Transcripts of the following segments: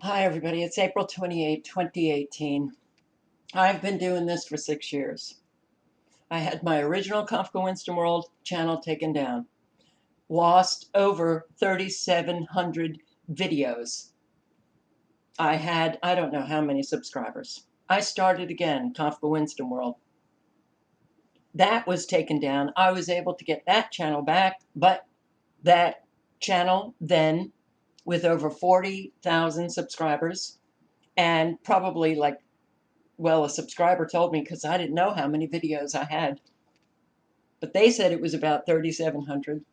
Hi, everybody. It's April 28, 2018. I've been doing this for 6 years. I had my original Kafka Winston World channel taken down, lost over 3,700 videos. I don't know how many subscribers. I started again, Kafka Winston World. That was taken down. I was able to get that channel back, but that channel then, with over 40,000 subscribers, and probably a subscriber told me because I didn't know how many videos I had, but they said it was about 3,700.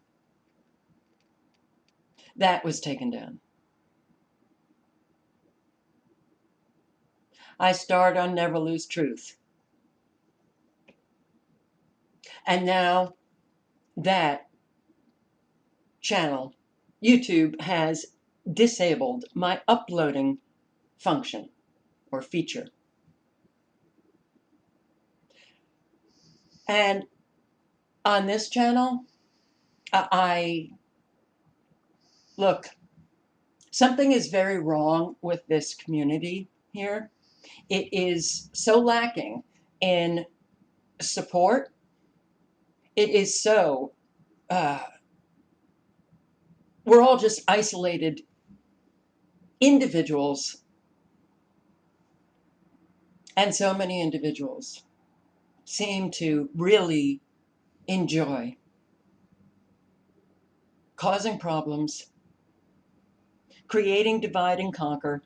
That was taken down. I starred on Never Lose Truth. And now that channel, YouTube has disabled my uploading function or feature. And on this channel, look, something is very wrong with this community here. It is so lacking in support. It is so, we're all just isolated individuals. And so many individuals seem to really enjoy causing problems, creating divide and conquer,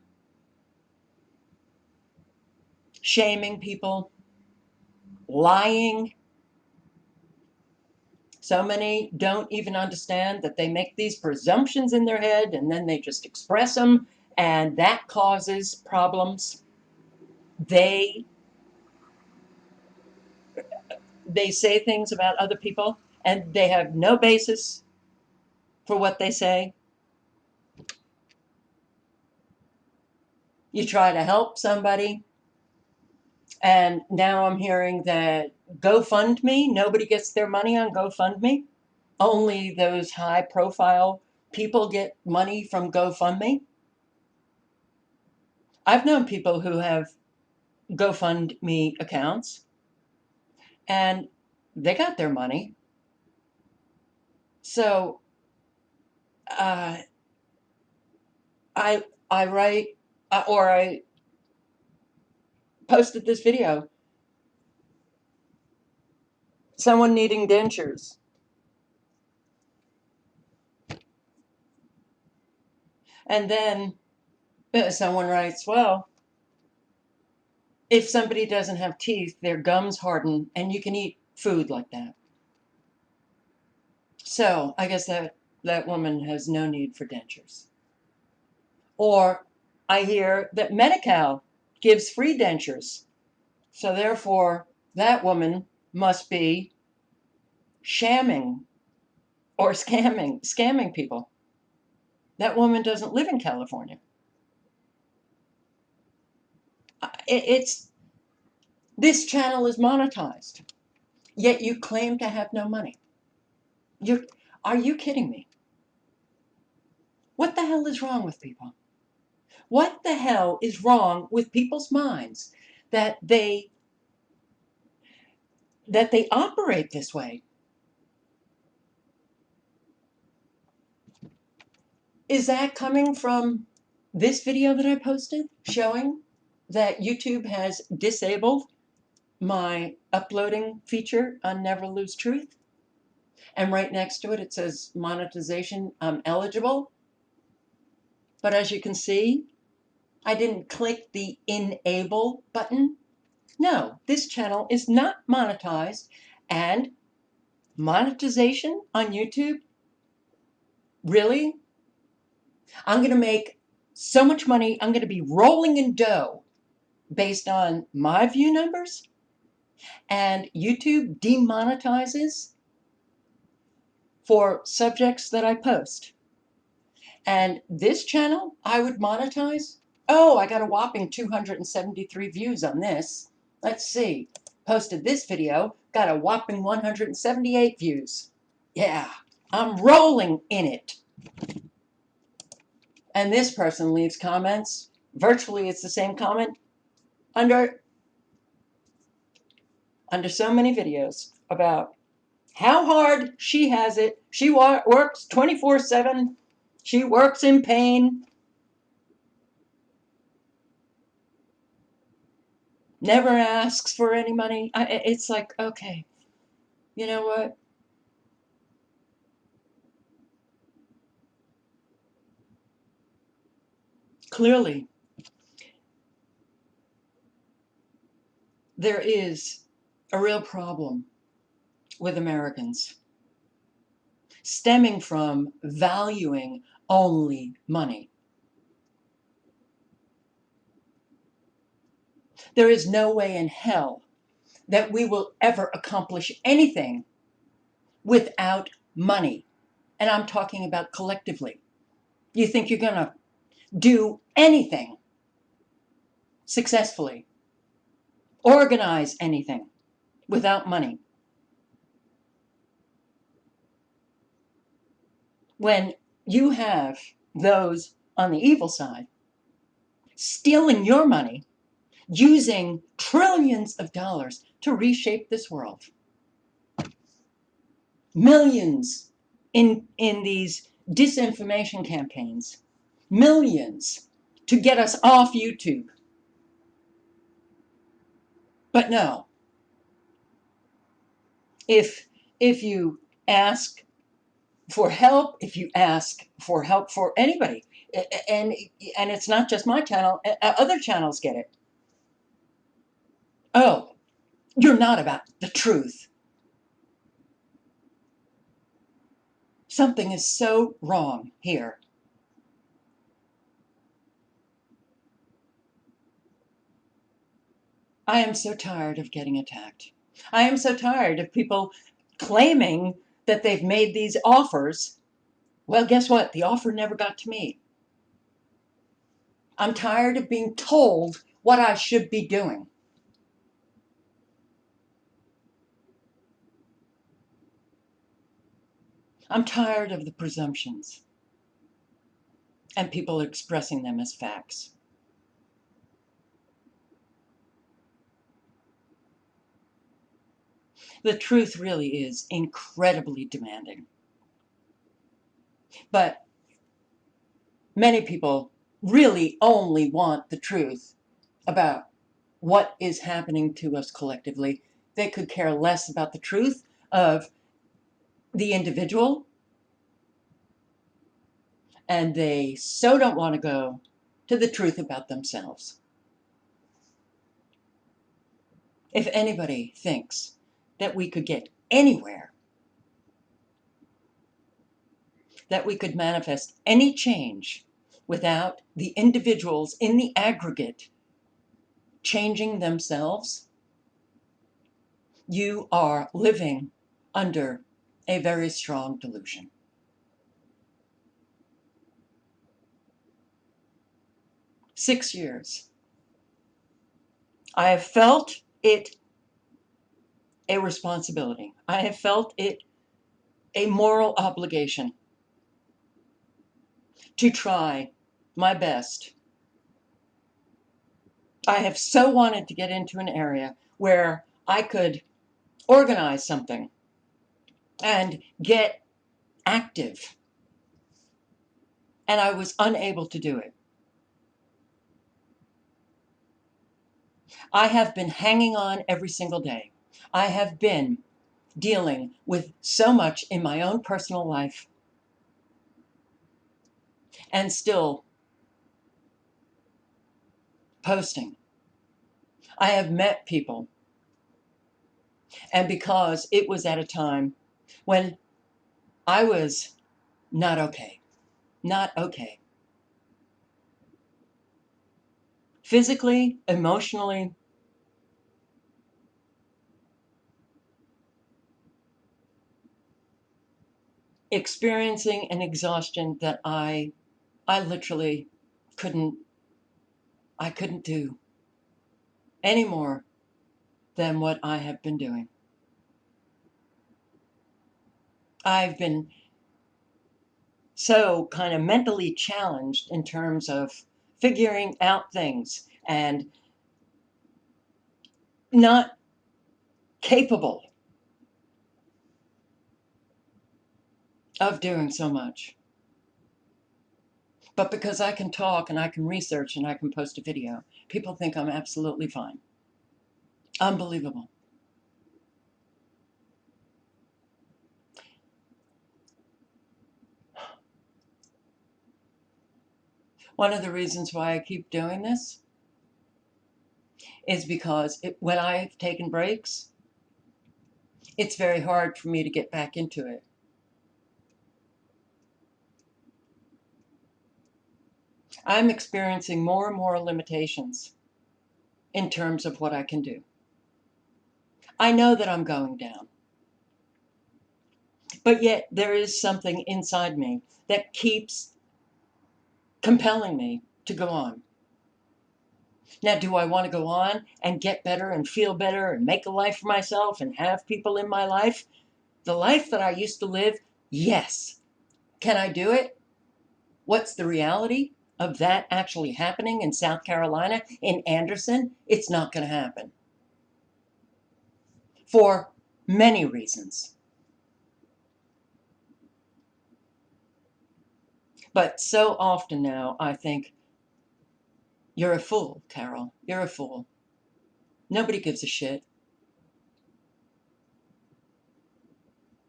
shaming people, lying. So many don't even understand that they make these presumptions in their head and then they just express them, and that causes problems. They say things about other people and they have no basis for what they say. You try to help somebody, and now I'm hearing that GoFundMe, nobody gets their money on GoFundMe. Only those high profile people get money from GoFundMe. I've known people who have GoFundMe accounts and they got their money. So I write, or I posted this video, someone needing dentures. And then someone writes, well, if somebody doesn't have teeth, their gums harden and you can eat food like that. So I guess that woman has no need for dentures. Or I hear that Medi-Cal gives free dentures. So therefore, that woman must be shamming or scamming people. That woman doesn't live in California. This channel is monetized, yet you claim to have no money. Are you kidding me? What the hell is wrong with people? What the hell is wrong with people's minds that they operate this way? Is that coming from this video that I posted showing that YouTube has disabled my uploading feature on Never Lose Truth? And right next to it, it says monetization eligible. But as you can see, I didn't click the enable button. No, this channel is not monetized, and monetization on YouTube? Really? I'm going to make so much money, I'm going to be rolling in dough based on my view numbers, and YouTube demonetizes for subjects that I post. And this channel, I would monetize. Oh, I got a whopping 273 views on this. Let's see. Posted this video, got a whopping 178 views. Yeah, I'm rolling in it. And this person leaves comments. Virtually, it's the same comment under so many videos about how hard she has it. She works 24/7. She works in pain. Never asks for any money. It's like, okay, you know what? Clearly, there is a real problem with Americans stemming from valuing only money. There is no way in hell that we will ever accomplish anything without money. And I'm talking about collectively. You think you're going to do anything successfully, organize anything without money? When you have those on the evil side stealing your money, using trillions of dollars to reshape this world, millions in these disinformation campaigns, millions to get us off YouTube. But no, if you ask for help, if you ask for help for anybody, and it's not just my channel, other channels get it. Oh, you're not about the truth. Something is so wrong here. I am so tired of getting attacked. I am so tired of people claiming that they've made these offers. Well, guess what? The offer never got to me. I'm tired of being told what I should be doing. I'm tired of the presumptions and people expressing them as facts. The truth really is incredibly demanding. But many people really only want the truth about what is happening to us collectively. They could care less about the truth of the individual, and they so don't want to go to the truth about themselves. If anybody thinks that we could get anywhere, that we could manifest any change without the individuals in the aggregate changing themselves, you are living under a very strong delusion. 6 years. I have felt it a responsibility. I have felt it a moral obligation to try my best. I have so wanted to get into an area where I could organize something and get active, and I was unable to do it. I have been hanging on every single day. I have been dealing with so much in my own personal life and still posting. I have met people, and because it was at a time when I was not okay, not okay. Physically, emotionally, experiencing an exhaustion that I literally couldn't, I couldn't do any more than what I have been doing. I've been so kind of mentally challenged in terms of figuring out things and not capable of doing so much. But because I can talk and I can research and I can post a video, people think I'm absolutely fine. Unbelievable. One of the reasons why I keep doing this is because when I've taken breaks, it's very hard for me to get back into it. I'm experiencing more and more limitations in terms of what I can do. I know that I'm going down, but yet there is something inside me that keeps compelling me to go on. Now, do I want to go on and get better and feel better and make a life for myself and have people in my life? The life that I used to live? Yes. Can I do it? What's the reality of that actually happening in South Carolina, in Anderson? It's not going to happen. For many reasons. But so often now I think, you're a fool, Carol. You're a fool. Nobody gives a shit.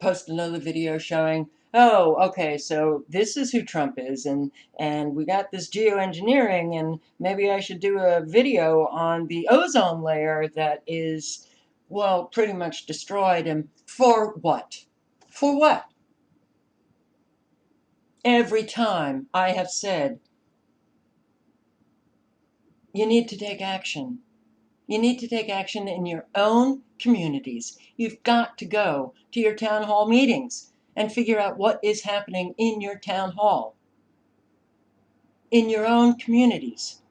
Post another video showing, oh, okay, so this is who Trump is, and we got this geoengineering, and maybe I should do a video on the ozone layer that is, well, pretty much destroyed. And for what? For what? Every time I have said, you need to take action. You need to take action in your own communities. You've got to go to your town hall meetings and figure out what is happening in your town hall, in your own communities.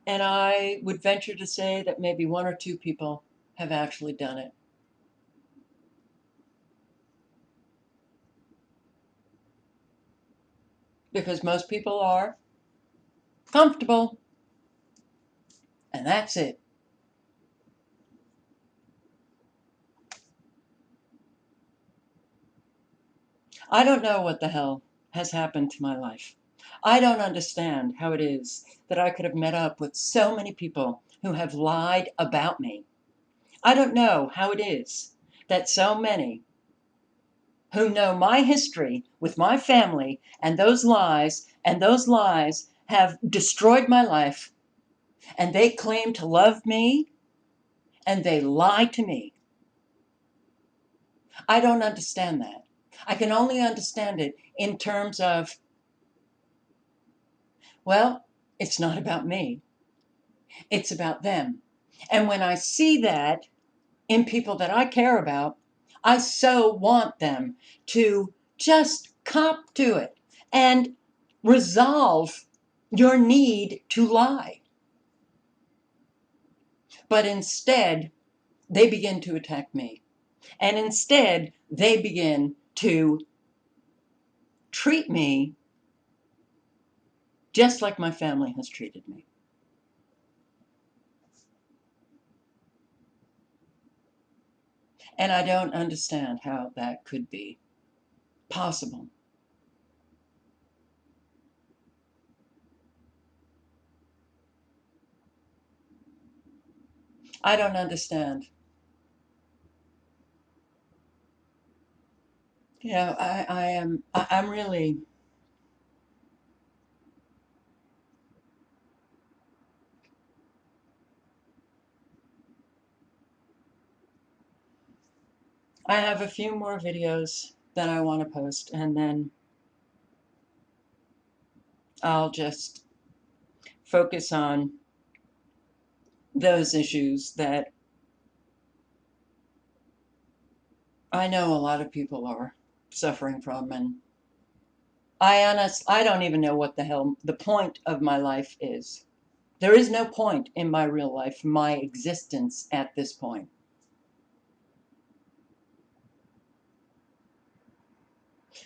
And I would venture to say that maybe one or two people have actually done it. Because most people are comfortable, and that's it. I don't know what the hell has happened to my life. I don't understand how it is that I could have met up with so many people who have lied about me. I don't know how it is that so many who know my history with my family and those lies have destroyed my life, and they claim to love me and they lie to me. I don't understand that. I can only understand it in terms of, well, it's not about me. It's about them. And when I see that in people that I care about, I so want them to just cop to it and resolve your need to lie. But instead, they begin to attack me. And instead, they begin to treat me just like my family has treated me. And I don't understand how that could be possible. I don't understand. You know, I'm really, I have a few more videos that I want to post, and then I'll just focus on those issues that I know a lot of people are suffering from. And I don't even know what the hell the point of my life is. There is no point in my real life, my existence at this point.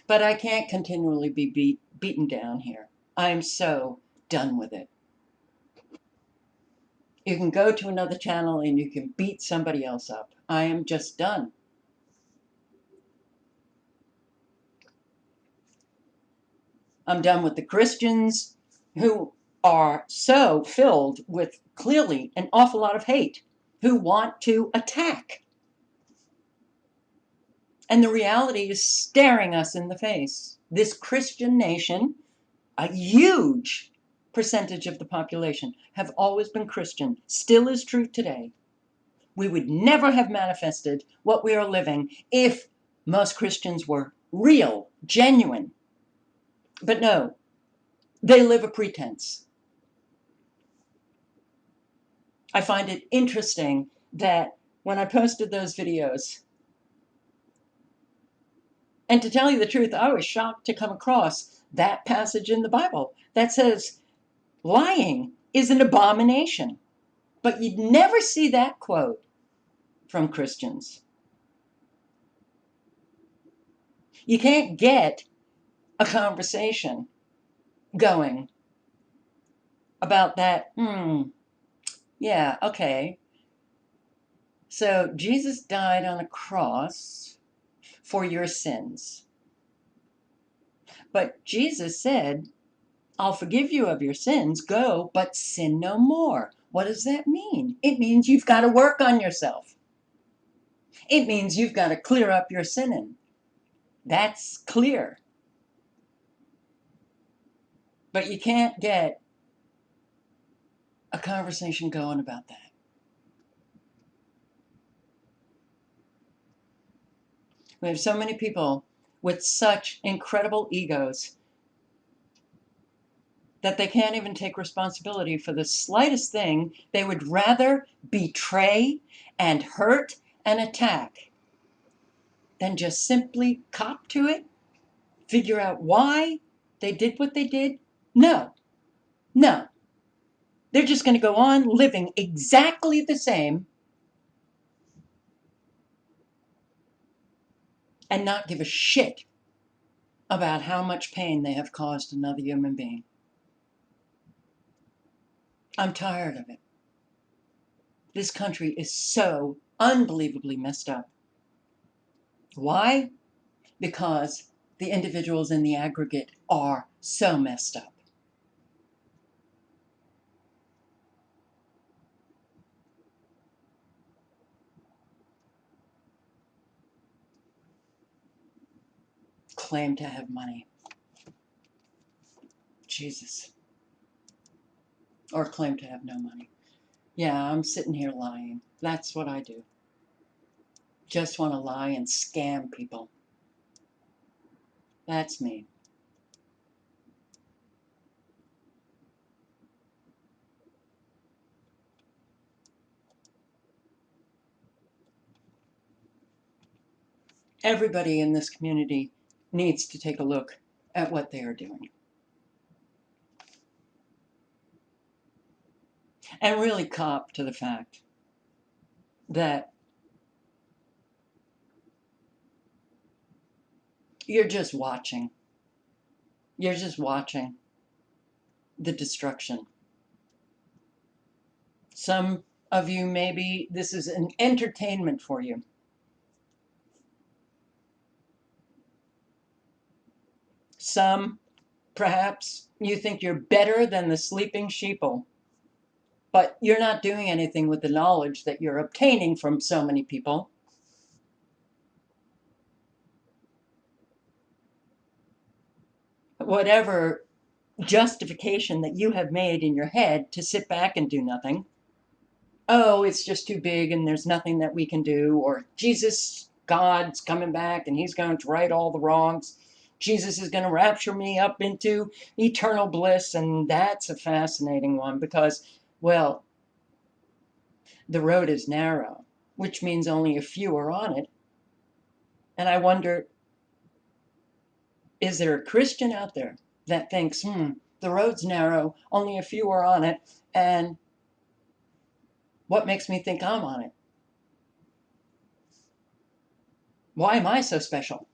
But I can't continually be beaten down here. I am so done with it. You can go to another channel and you can beat somebody else up. I am just done. I'm done with the Christians who are so filled with clearly an awful lot of hate, who want to attack. And the reality is staring us in the face. This Christian nation, a huge percentage of the population, have always been Christian, still is true today. We would never have manifested what we are living if most Christians were real, genuine. But no, they live a pretense. I find it interesting that when I posted those videos, and to tell you the truth, I was shocked to come across that passage in the Bible that says lying is an abomination. But you'd never see that quote from Christians. You can't get a conversation going about that. Yeah, okay. So Jesus died on a cross for your sins. But Jesus said, I'll forgive you of your sins. Go, but sin no more. What does that mean? It means you've got to work on yourself. It means you've got to clear up your sinning. That's clear. But you can't get a conversation going about that. We have so many people with such incredible egos that they can't even take responsibility for the slightest thing. They would rather betray and hurt and attack than just simply cop to it, figure out why they did what they did. No. They're just going to go on living exactly the same and not give a shit about how much pain they have caused another human being. I'm tired of it. This country is so unbelievably messed up. Why? Because the individuals in the aggregate are so messed up. Claim to have money. Jesus. Or claim to have no money. Yeah, I'm sitting here lying. That's what I do. Just want to lie and scam people. That's me. Everybody in this community needs to take a look at what they are doing. And really cop to the fact that you're just watching. You're just watching the destruction. Some of you, maybe this is an entertainment for you. Some, perhaps, you think you're better than the sleeping sheeple, but you're not doing anything with the knowledge that you're obtaining from so many people. Whatever justification that you have made in your head to sit back and do nothing. Oh, it's just too big and there's nothing that we can do. Or Jesus, God's coming back and he's going to right all the wrongs. Jesus is going to rapture me up into eternal bliss. And that's a fascinating one because, well, the road is narrow, which means only a few are on it. And I wonder, is there a Christian out there that thinks, the road's narrow, only a few are on it, and what makes me think I'm on it? Why am I so special?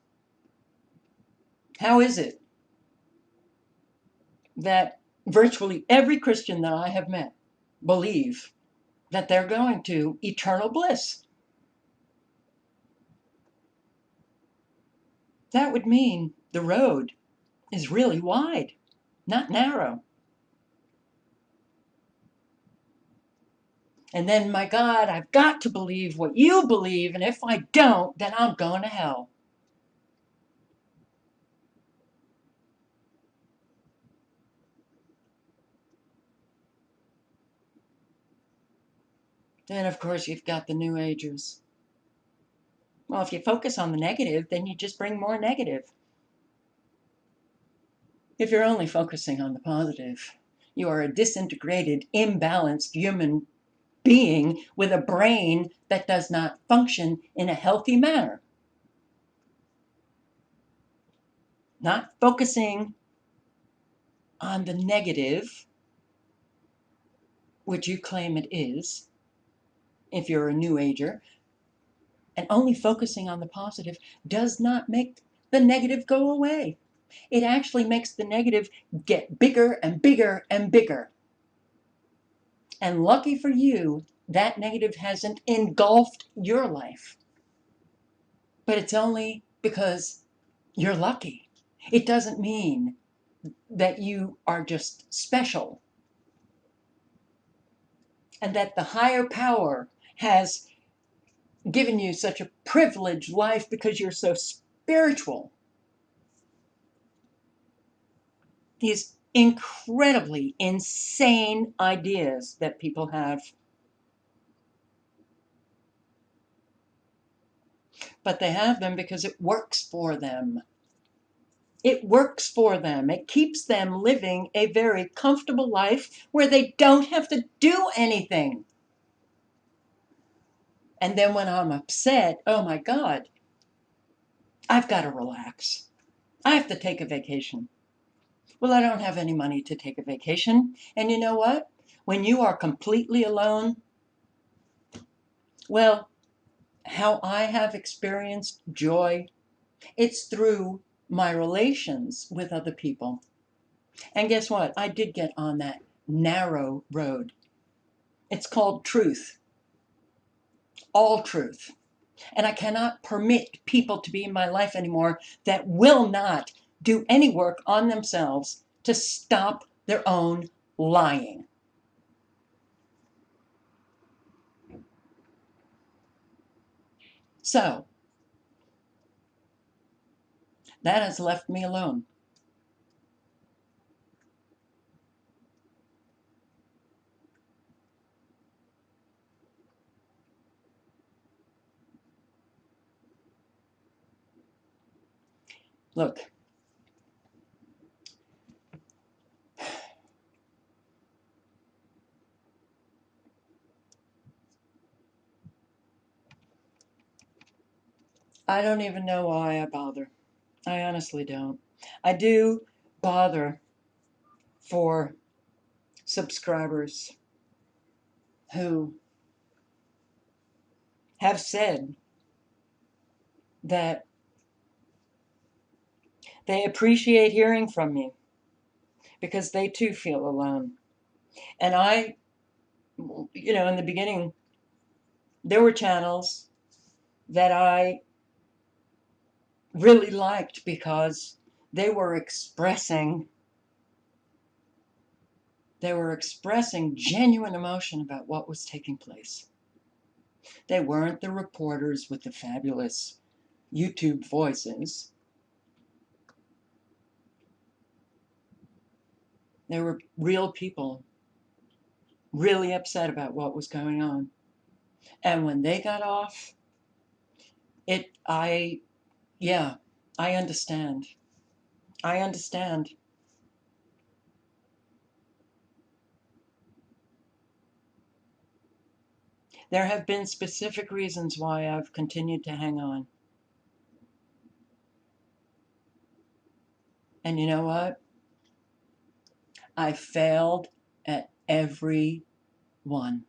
How is it that virtually every Christian that I have met believe that they're going to eternal bliss. That would mean the road is really wide, not narrow. And then, my God, I've got to believe what you believe, and if I don't, then I'm going to hell. Then, of course, you've got the New Agers. Well, if you focus on the negative, then you just bring more negative. If you're only focusing on the positive, you are a disintegrated, imbalanced human being with a brain that does not function in a healthy manner. Not focusing on the negative, which you claim it is, if you're a New Ager, and only focusing on the positive does not make the negative go away. It actually makes the negative get bigger and bigger and bigger. And lucky for you, that negative hasn't engulfed your life. But it's only because you're lucky. It doesn't mean that you are just special and that the higher power has given you such a privileged life because you're so spiritual. These incredibly insane ideas that people have. But they have them because it works for them. It works for them. It keeps them living a very comfortable life where they don't have to do anything. And then when I'm upset, oh my God, I've got to relax. I have to take a vacation. Well, I don't have any money to take a vacation. And you know what? When you are completely alone, well, how I have experienced joy, it's through my relations with other people. And guess what? I did get on that narrow road. It's called truth, all truth. And I cannot permit people to be in my life anymore that will not do any work on themselves to stop their own lying. So that has left me alone. Look, I don't even know why I bother. I honestly don't. I do bother for subscribers who have said that they appreciate hearing from me because they too feel alone. And in the beginning, there were channels that I really liked because they were expressing genuine emotion about what was taking place. They weren't the reporters with the fabulous YouTube voices. They were real people really upset about what was going on. And when they got off, yeah, I understand. I understand. There have been specific reasons why I've continued to hang on. And you know what? I failed at every one.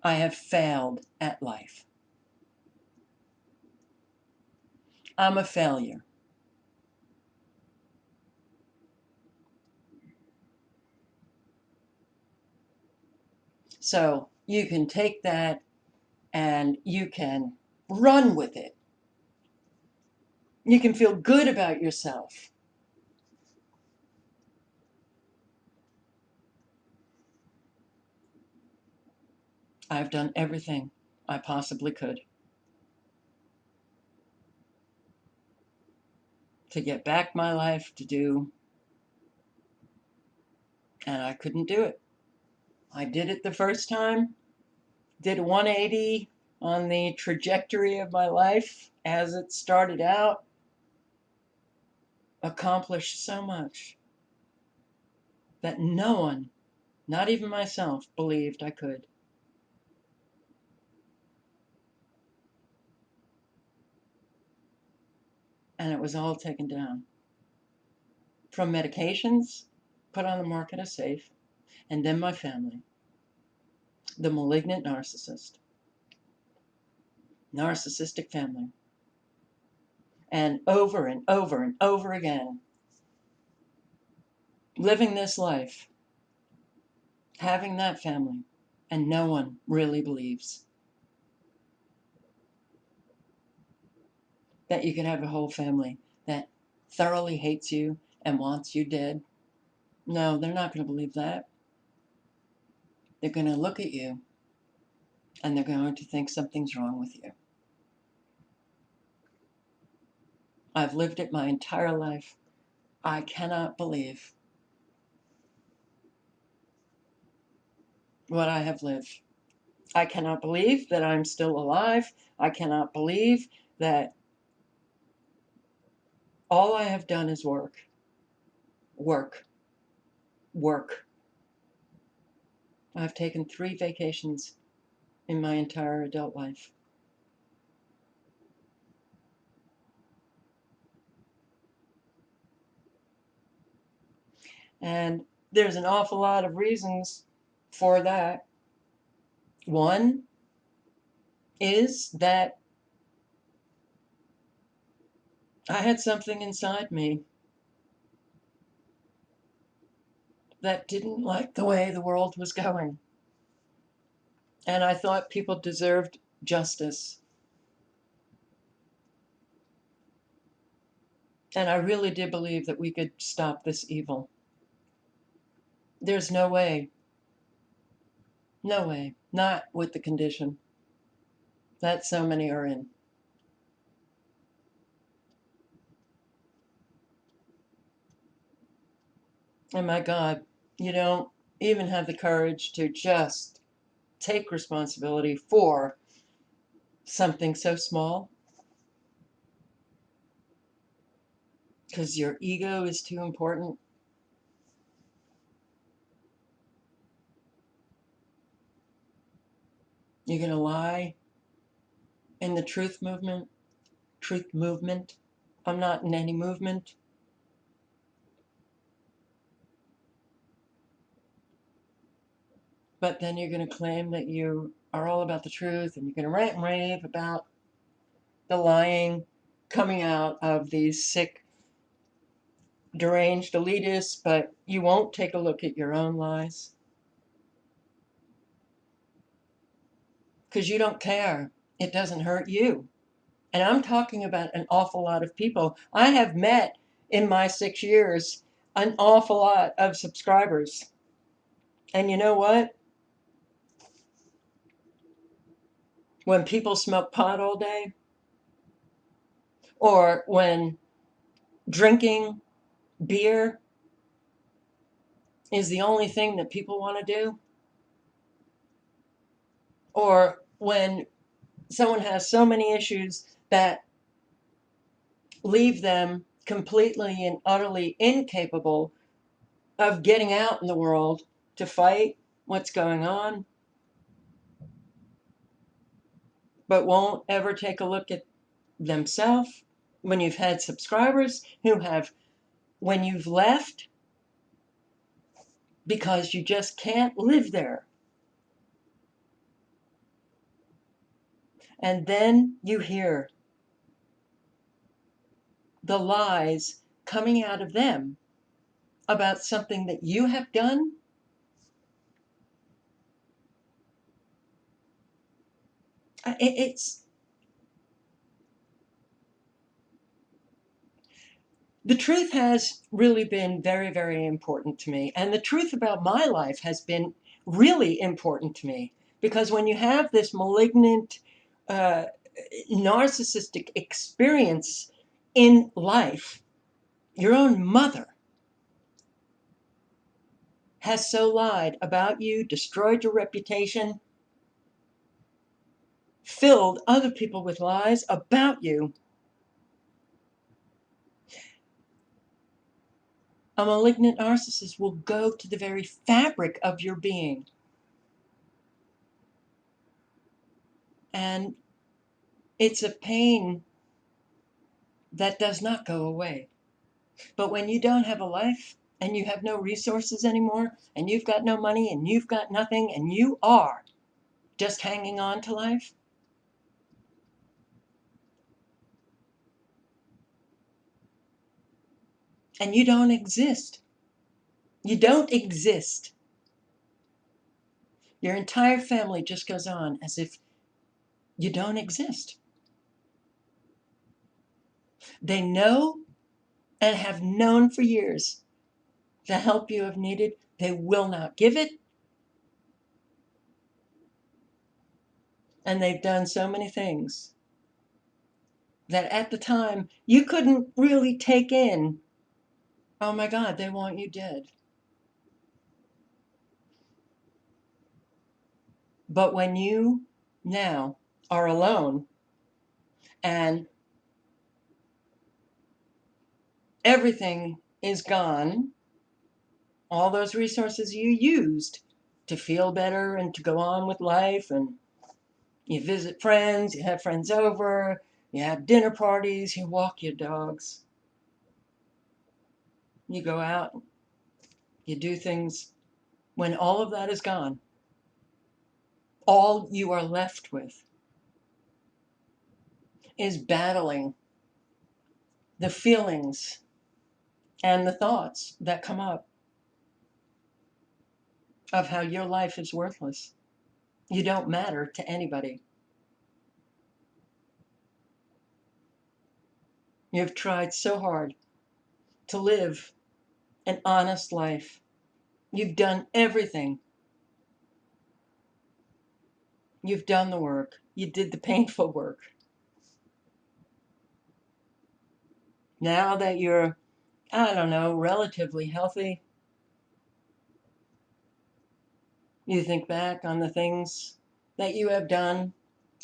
I have failed at life. I'm a failure. So you can take that and you can run with it. You can feel good about yourself. I've done everything I possibly could to get back my life to do, and I couldn't do it. I did it the first time, did a 180 on the trajectory of my life as it started out, accomplished so much that no one, not even myself, believed I could. And it was all taken down. From medications put on the market as safe, and then my family, the malignant narcissistic family. And over and over and over again, living this life, having that family, and no one really believes that you can have a whole family that thoroughly hates you and wants you dead. No, they're not going to believe that. They're going to look at you and they're going to think something's wrong with you. I've lived it my entire life. I cannot believe what I have lived. I cannot believe that I'm still alive. I cannot believe that all I have done is work, work, work. I've taken 3 vacations in my entire adult life. And there's an awful lot of reasons for that. One is that I had something inside me that didn't like the way the world was going. And I thought people deserved justice. And I really did believe that we could stop this evil. There's no way, no way, not with the condition that so many are in. And my God, you don't even have the courage to just take responsibility for something so small because your ego is too important. You're going to lie in the truth movement. Truth movement. I'm not in any movement. But then you're going to claim that you are all about the truth and you're going to rant and rave about the lying coming out of these sick, deranged elitists, but you won't take a look at your own lies because you don't care. It doesn't hurt you. And I'm talking about an awful lot of people. I have met in my 6 years an awful lot of subscribers. And you know what? When people smoke pot all day, or when drinking beer is the only thing that people want to do, or when someone has so many issues that leave them completely and utterly incapable of getting out in the world to fight what's going on, but won't ever take a look at themselves. When you've had subscribers who have, when you've left because you just can't live there, and then you hear the lies coming out of them about something that you have done, It's the truth has really been very, very important to me. And the truth about my life has been really important to me. Because when you have this malignant, uh, narcissistic experience in life, your own mother has so lied about you, destroyed your reputation, filled other people with lies about you. A malignant narcissist will go to the very fabric of your being. And it's a pain that does not go away. But when you don't have a life and you have no resources anymore and you've got no money and you've got nothing and you are just hanging on to life, and you don't exist. You don't exist. Your entire family just goes on as if you don't exist. They know and have known for years the help you have needed. They will not give it. And they've done so many things that at the time you couldn't really take in. Oh my God, they want you dead. But when you now are alone and everything is gone, all those resources you used to feel better and to go on with life, and you visit friends, you have friends over, you have dinner parties, you walk your dogs, you go out, you do things. When all of that is gone, all you are left with is battling the feelings and the thoughts that come up of how your life is worthless. You don't matter to anybody. You've tried so hard to live an honest life. You've done everything. You've done the work. You did the painful work. Now that you're, I don't know, relatively healthy, you think back on the things that you have done.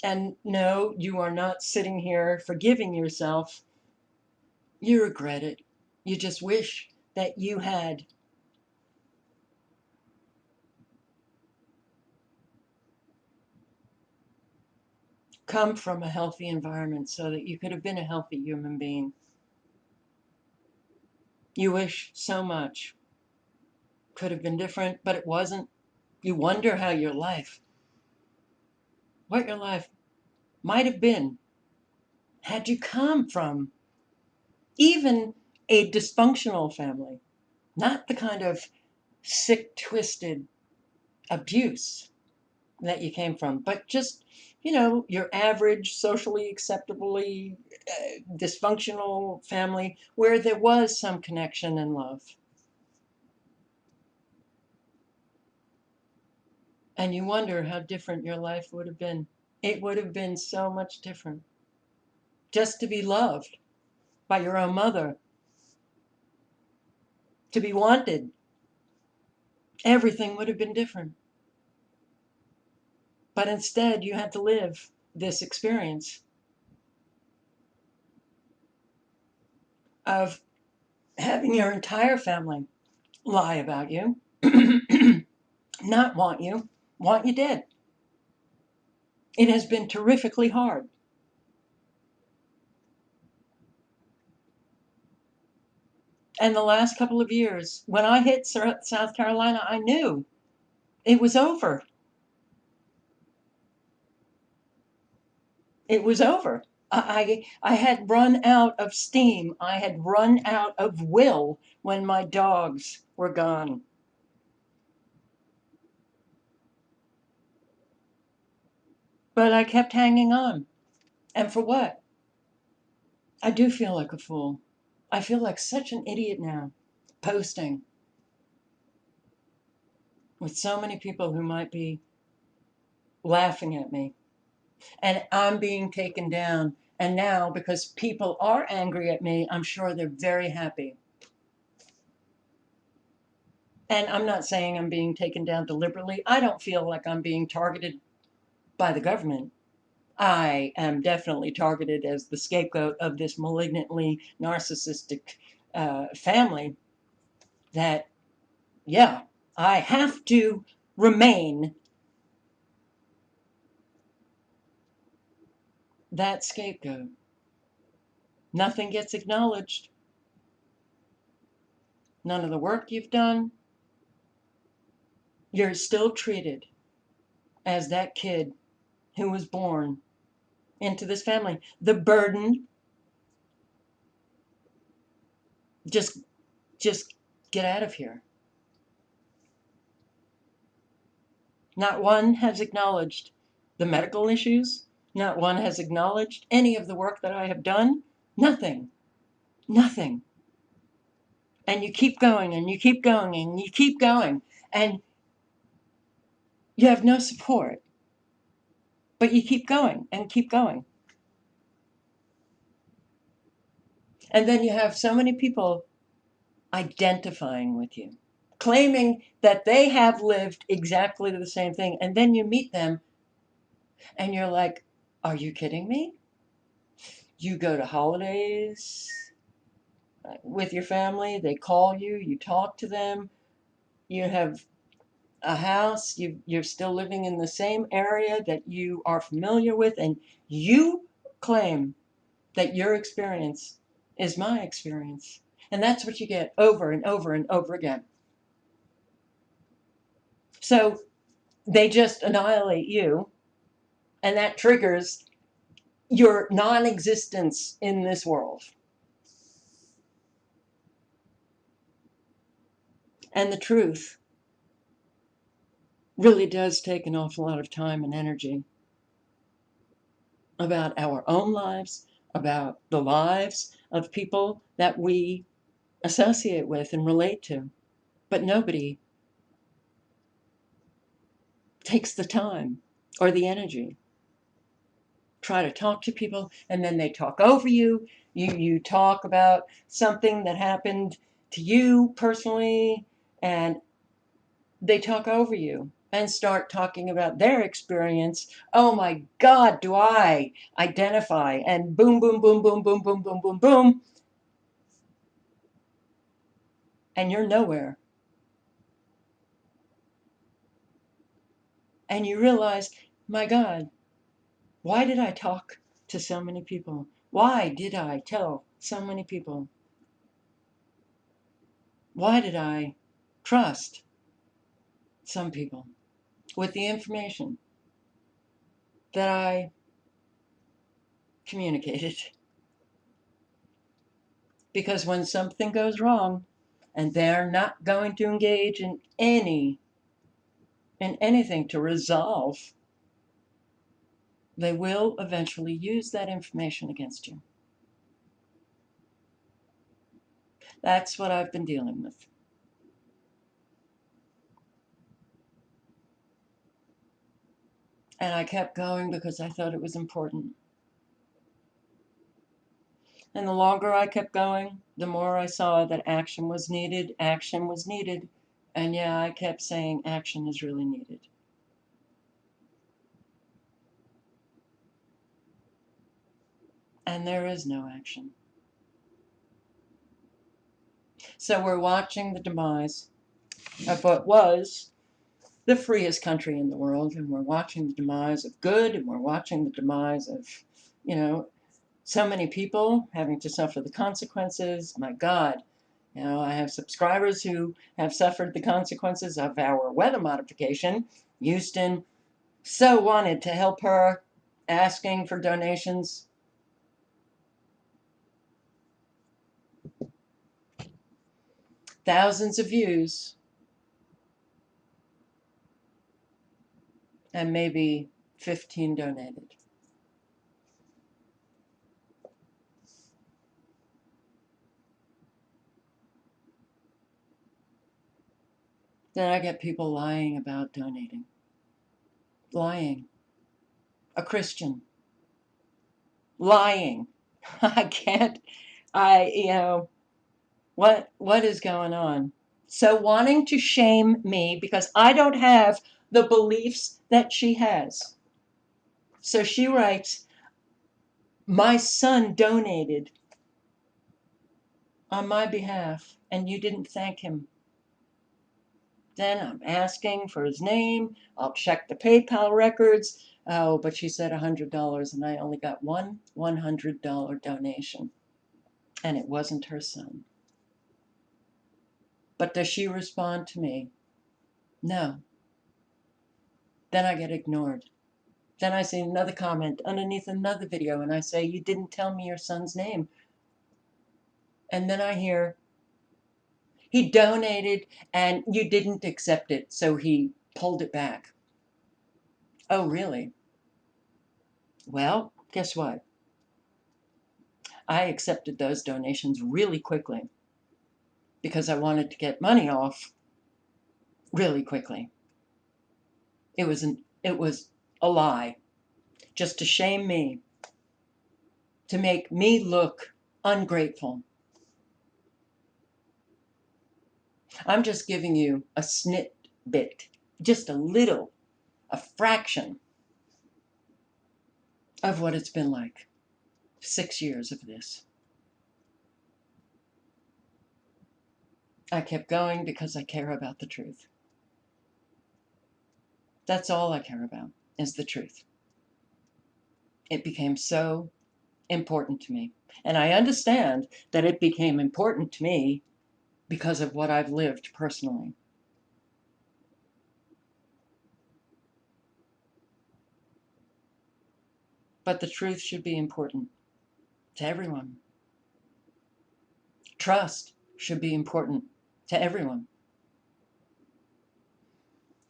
And no, you are not sitting here forgiving yourself. You regret it. You just wish that you had come from a healthy environment so that you could have been a healthy human being. You wish so much could have been different, but it wasn't. You wonder how what your life might have been had you come from even a dysfunctional family, not the kind of sick, twisted abuse that you came from, but just, your average, socially acceptably dysfunctional family where there was some connection and love. And you wonder how different your life would have been. It would have been so much different. Just to be loved by your own mother, to be wanted, everything would have been different. But instead, you had to live this experience of having your entire family lie about you, not want you dead. It has been terrifically hard. And the last couple of years, when I hit South Carolina, I knew it was over. It was over. I had run out of steam. I had run out of will when my dogs were gone. But I kept hanging on. And for what? I do feel like a fool. I feel like such an idiot now, posting with so many people who might be laughing at me. And I'm being taken down. And now, because people are angry at me, I'm sure they're very happy. And I'm not saying I'm being taken down deliberately. I don't feel like I'm being targeted by the government. I am definitely targeted as the scapegoat of this malignantly narcissistic family that, yeah, I have to remain that scapegoat. Nothing gets acknowledged. None of the work you've done. You're still treated as that kid who was born into this family. The burden, just get out of here. Not one has acknowledged the medical issues. Not one has acknowledged any of the work that I have done. Nothing. Nothing. And you keep going and you keep going and you keep going. And you have no support. But you keep going and keep going. And then you have so many people identifying with you, claiming that they have lived exactly the same thing. And then you meet them and you're like, are you kidding me? You go to holidays with your family, they call you, you talk to them, you have a house, you're still living in the same area that you are familiar with, and you claim that your experience is my experience. And that's what you get over and over and over again. So they just annihilate you, and that triggers your non-existence in this world. And the truth really does take an awful lot of time and energy about our own lives, about the lives of people that we associate with and relate to. But nobody takes the time or the energy. Try to talk to people, and then they talk over you. You talk about something that happened to you personally, and they talk over you and start talking about their experience. Oh my God, do I identify? And boom, boom, boom, boom, boom, boom, boom, boom, boom. And you're nowhere. And you realize, my God, why did I talk to so many people? Why did I tell so many people? Why did I trust some people with the information that I communicated? Because when something goes wrong and they're not going to engage in anything to resolve, they will eventually use that information against you. That's what I've been dealing with. And I kept going because I thought it was important. And the longer I kept going, the more I saw that action was needed. Action was needed. And yeah, I kept saying action is really needed. And there is no action. So we're watching the demise of what was the freest country in the world, and we're watching the demise of good, and we're watching the demise of, so many people having to suffer the consequences. My God, I have subscribers who have suffered the consequences of our weather modification. Houston so wanted to help her, asking for donations. Thousands of views, and maybe 15 donated. Then I get people lying about donating. Lying. A Christian. Lying. I can't, what is going on? So wanting to shame me because I don't have the beliefs that she has. So she writes, my son donated on my behalf and you didn't thank him. Then I'm asking for his name. I'll check the PayPal records. Oh, but she said $100 and I only got one $100 donation. And it wasn't her son. But does she respond to me? No. Then I get ignored. Then I see another comment underneath another video and I say, you didn't tell me your son's name. And then I hear, he donated and you didn't accept it, so he pulled it back. Oh, really? Well, guess what? I accepted those donations really quickly because I wanted to get money off really quickly. It was a lie, just to shame me, to make me look ungrateful. I'm just giving you a snippet, just a fraction of what it's been like. 6 years of this. I kept going because I care about the truth. That's all I care about, is the truth. It became so important to me. And I understand that it became important to me because of what I've lived personally. But the truth should be important to everyone. Trust should be important to everyone.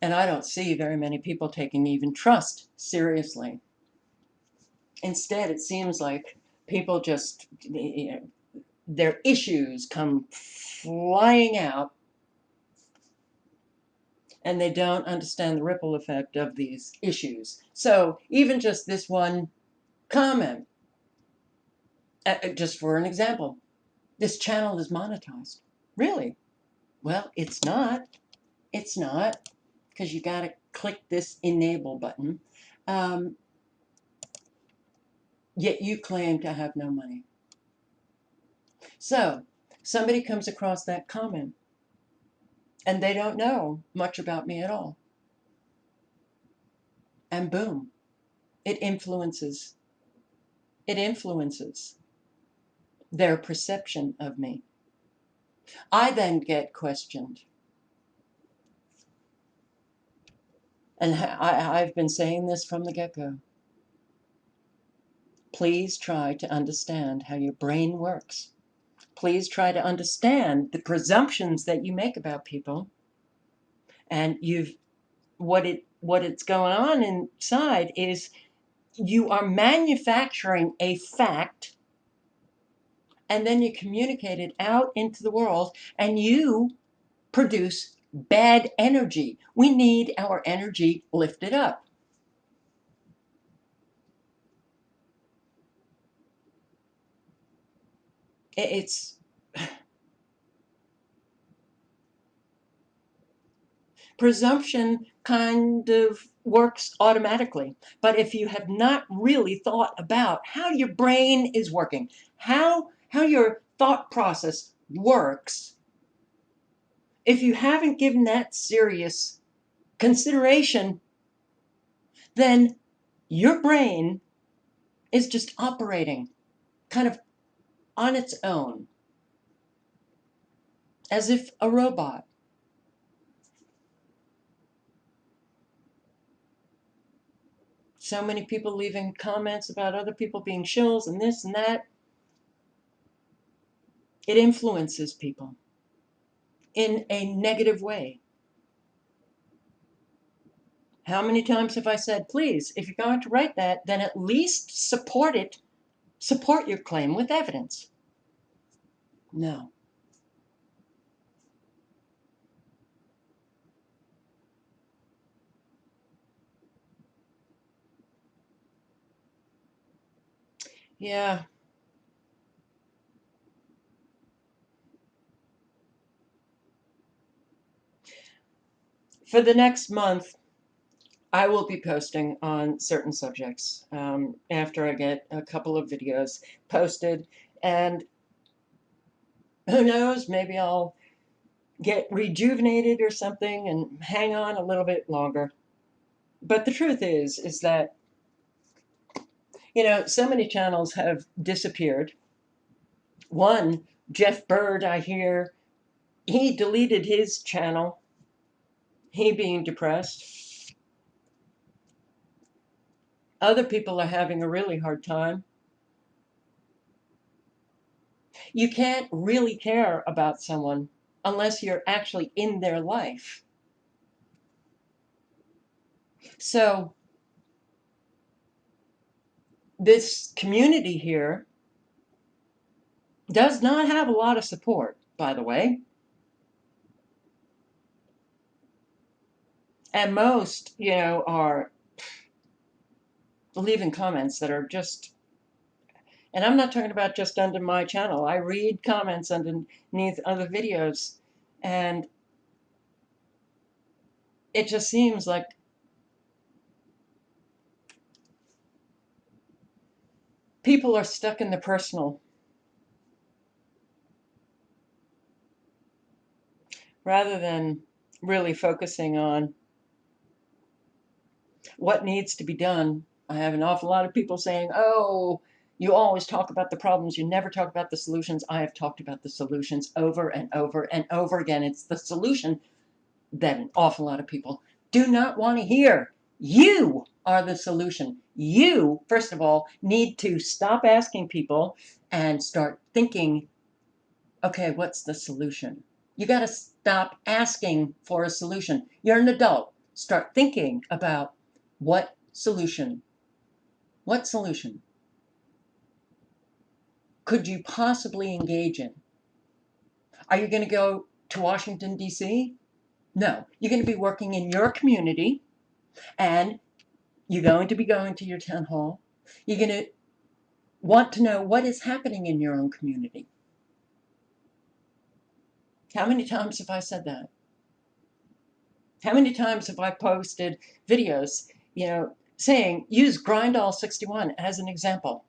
And I don't see very many people taking even trust seriously. Instead, it seems like people just, their issues come flying out and they don't understand the ripple effect of these issues. So even just this one comment, just for an example, this channel is monetized. Really? Well, it's not. It's not, because you got to click this enable button. Yet you claim to have no money. So somebody comes across that comment and they don't know much about me at all. And boom, it influences their perception of me. I then get questioned. And I've been saying this from the get-go. Please try to understand how your brain works. Please try to understand the presumptions that you make about people. And what's going on inside is you are manufacturing a fact and then you communicate it out into the world and you produce bad energy. We need our energy lifted up. It's presumption kind of works automatically. But if you have not really thought about how your brain is working, how your thought process works, if you haven't given that serious consideration, then your brain is just operating kind of on its own, as if a robot. So many people leaving comments about other people being shills and this and that. It influences people in a negative way. How many times have I said, please, if you're going to write that, then at least support it, support your claim with evidence? No. Yeah. For the next month, I will be posting on certain subjects after I get a couple of videos posted. And who knows, maybe I'll get rejuvenated or something and hang on a little bit longer. But the truth is that, so many channels have disappeared. One, Jeff Bird, I hear, he deleted his channel, he being depressed. Other people are having a really hard time. You can't really care about someone unless you're actually in their life. So this community here does not have a lot of support, by the way. And most, are leaving comments that are just, and I'm not talking about just under my channel. I read comments underneath other videos, and it just seems like people are stuck in the personal rather than really focusing on what needs to be done. I have an awful lot of people saying, oh, you always talk about the problems, you never talk about the solutions. I have talked about the solutions over and over and over again. It's the solution that an awful lot of people do not want to hear. You are the solution. You, first of all, need to stop asking people and start thinking, okay, what's the solution? You got to stop asking for a solution. You're an adult. Start thinking about what solution could you possibly engage in? Are you going to go to Washington, D.C.? No. You're going to be working in your community, and you're going to be going to your town hall. You're going to want to know what is happening in your own community. How many times have I said that? How many times have I posted videos, saying use Grindall 61 as an example.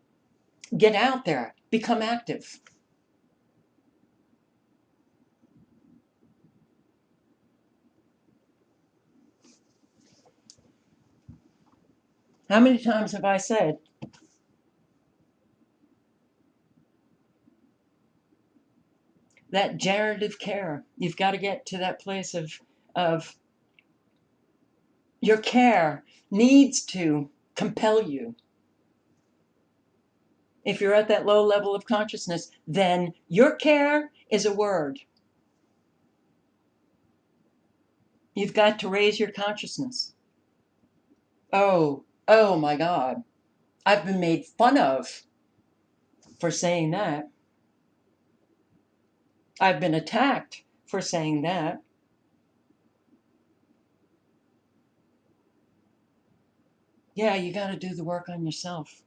Get out there, become active. How many times have I said that generative care? You've got to get to that place of your care needs to compel you. If you're at that low level of consciousness, then your care is a word. You've got to raise your consciousness. Oh my God. I've been made fun of for saying that. I've been attacked for saying that. Yeah, you got to do the work on yourself.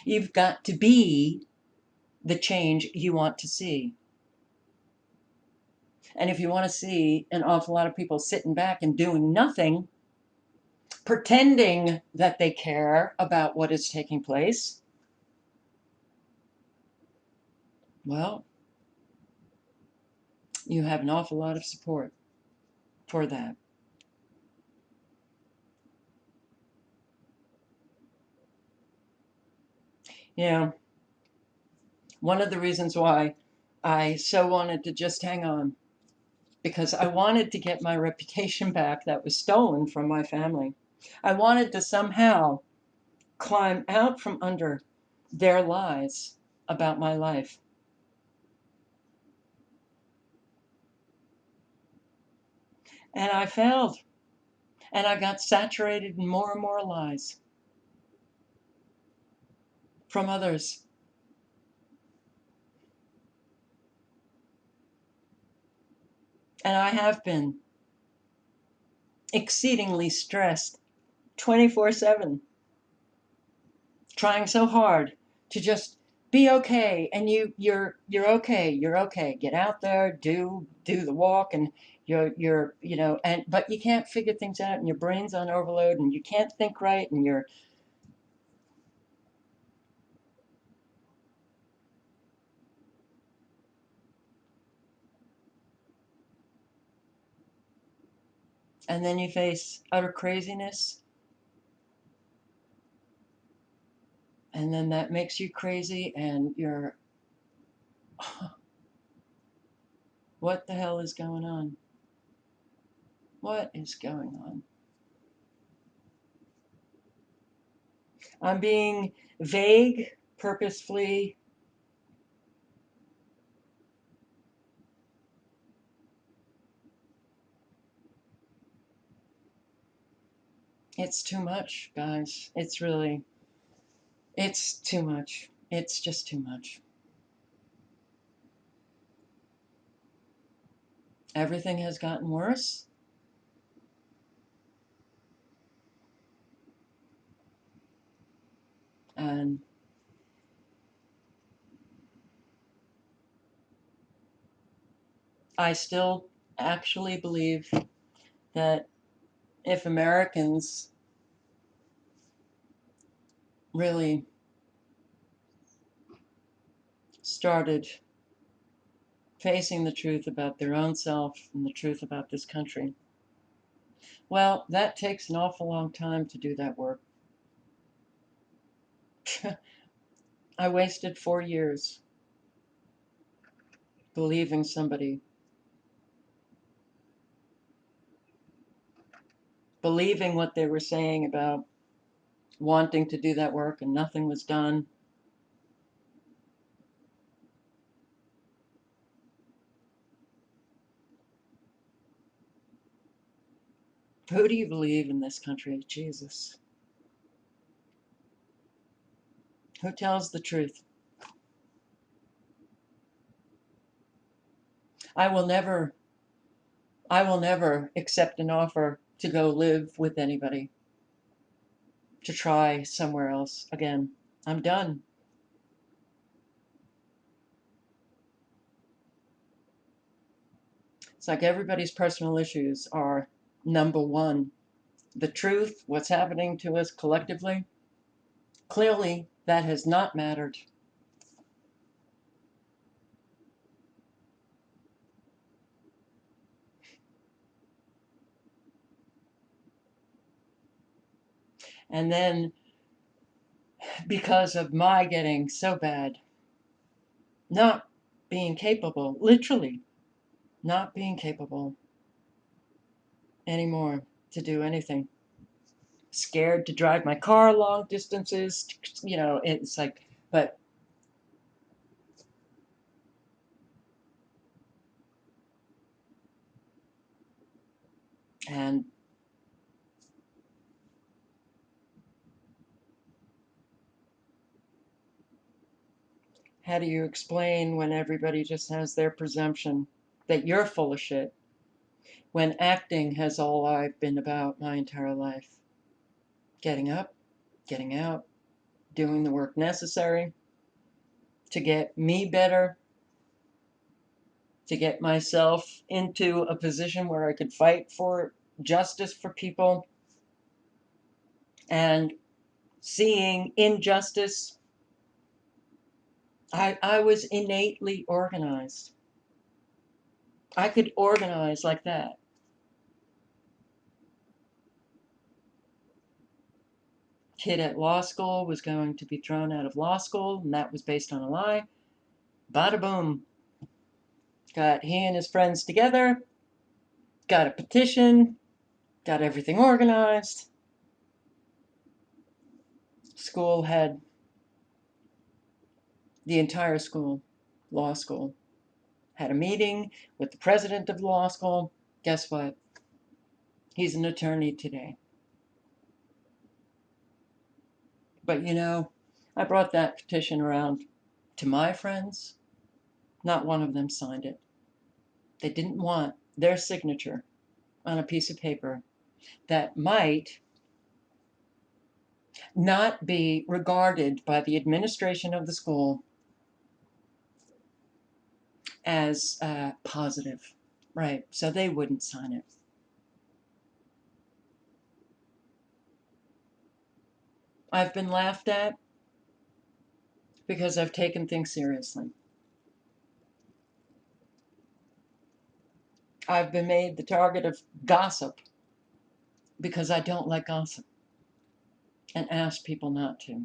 You've got to be the change you want to see. And if you want to see an awful lot of people sitting back and doing nothing, pretending that they care about what is taking place, well, you have an awful lot of support for that. One of the reasons why I so wanted to just hang on, because I wanted to get my reputation back that was stolen from my family. I wanted to somehow climb out from under their lies about my life. And I failed. And I got saturated in more and more lies from others. And I have been exceedingly stressed 24/7, trying so hard to just be okay. And you're okay, you're okay. Get out there, do the walk, and you're and but you can't figure things out, and your brain's on overload, and you can't think right, and you're and then you face utter craziness, and then that makes you crazy, and you're what the hell is going on? What is going on? I'm being vague purposefully. It's too much, guys. It's too much. It's just too much. Everything has gotten worse. And I still actually believe that if Americans really started facing the truth about their own self and the truth about this country, well, that takes an awful long time to do that work. I wasted 4 years believing somebody, believing what they were saying about wanting to do that work, and nothing was done. Who do you believe in this country? Jesus. Who tells the truth? I will never, I will never accept an offer to go live with anybody, to try somewhere else again. I'm done. It's like everybody's personal issues are number one. The truth, what's happening to us collectively, clearly that has not mattered. And then because of my getting so bad, not being capable, literally not being capable anymore to do anything, scared to drive my car long distances, it's like, but, and how do you explain when everybody just has their presumption that you're full of shit, when acting has all I've been about my entire life? Getting up, getting out, doing the work necessary to get me better, to get myself into a position where I could fight for justice for people, and seeing injustice. I was innately organized. I could organize like that. Kid at law school was going to be thrown out of law school, and that was based on a lie. Bada boom. Got he and his friends together, got a petition, got everything organized. School had the entire school, law school, had a meeting with the president of the law school. Guess what? He's an attorney today. But you know, I brought that petition around to my friends. Not one of them signed it. They didn't want their signature on a piece of paper that might not be regarded by the administration of the school as positive. Right, so they wouldn't sign it. I've been laughed at because I've taken things seriously. I've been made the target of gossip because I don't like gossip and ask people not to.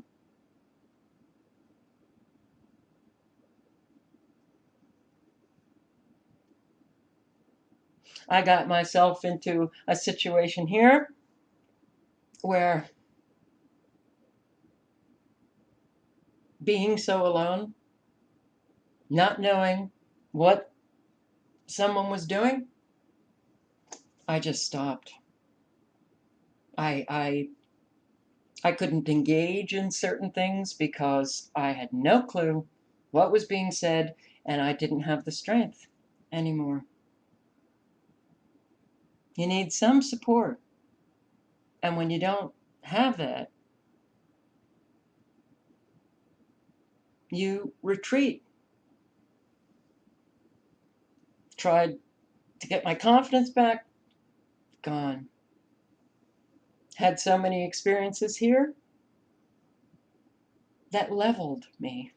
I got myself into a situation here where being so alone, not knowing what someone was doing, I just stopped. I I couldn't engage in certain things because I had no clue what was being said and I didn't have the strength anymore. You need some support. And when you don't have that, you retreat. Tried to get my confidence back, gone. Had so many experiences here that leveled me.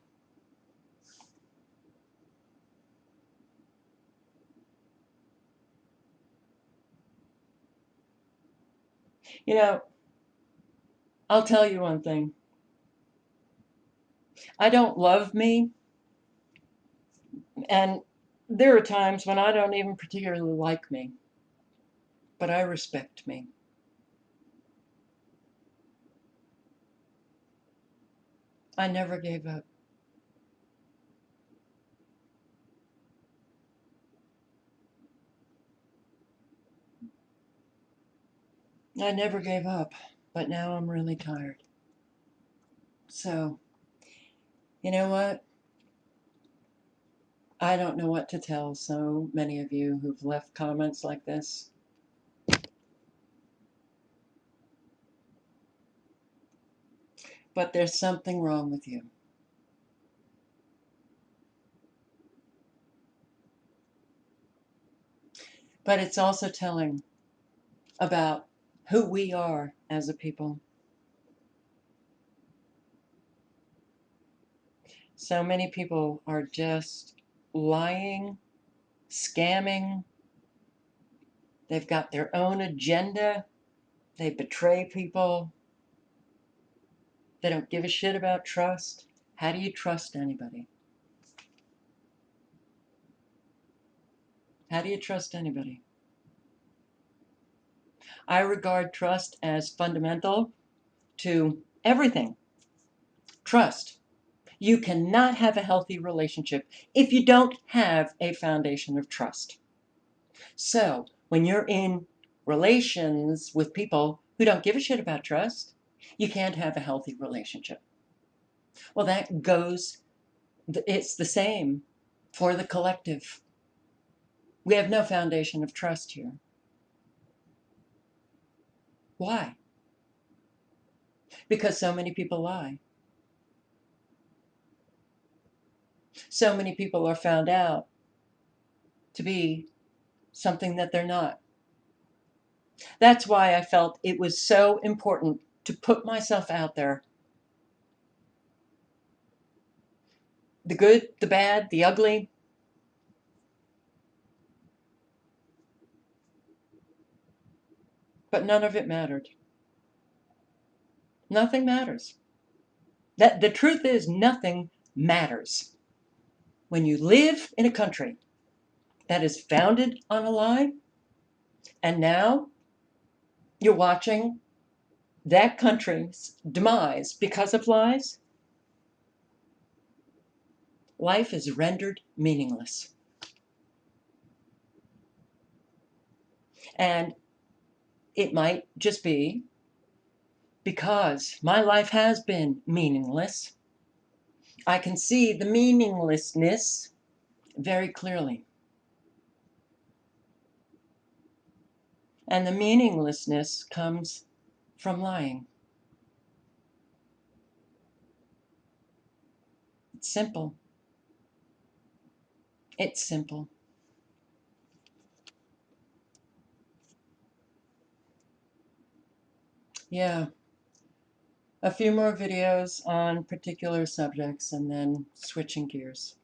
You know, I'll tell you one thing. I don't love me, and there are times when I don't even particularly like me, but I respect me. I never gave up. I never gave up, but now I'm really tired. So, you know what? I don't know what to tell so many of you who've left comments like this. But there's something wrong with you. But it's also telling about who we are as a people. So many people are just lying, scamming. They've got their own agenda. They betray people. They don't give a shit about trust. How do you trust anybody? How do you trust anybody? I regard trust as fundamental to everything. Trust. You cannot have a healthy relationship if you don't have a foundation of trust. So, when you're in relations with people who don't give a shit about trust, you can't have a healthy relationship. Well, it's the same for the collective. We have no foundation of trust here. Why? Because so many people lie. So many people are found out to be something that they're not. That's why I felt it was so important to put myself out there. The good, the bad, the ugly. But none of it mattered. Nothing matters. That the truth is nothing matters. When you live in a country that is founded on a lie, and now you're watching that country's demise because of lies, life is rendered meaningless. And It might just be because my life has been meaningless. I can see the meaninglessness very clearly. And the meaninglessness comes from lying. It's simple. It's simple. Yeah. A few more videos on particular subjects and then switching gears.